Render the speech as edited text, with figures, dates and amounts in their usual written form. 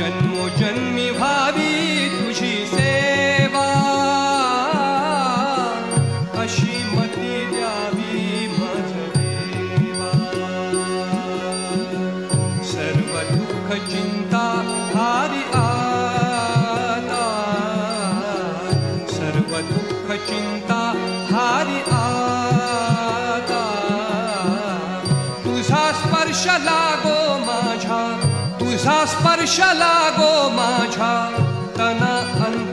जन्मोजन्मी व्हावी तुझी सेवा, अशी मती द्यावी माझ देवा. सर्व दुःख चिंता हारी आता, सर्व दुःख चिंता हारी आता. तुझा स्पर्श लागो माझ्या, तुझा स्पर्श लागो माझ्या तना अंत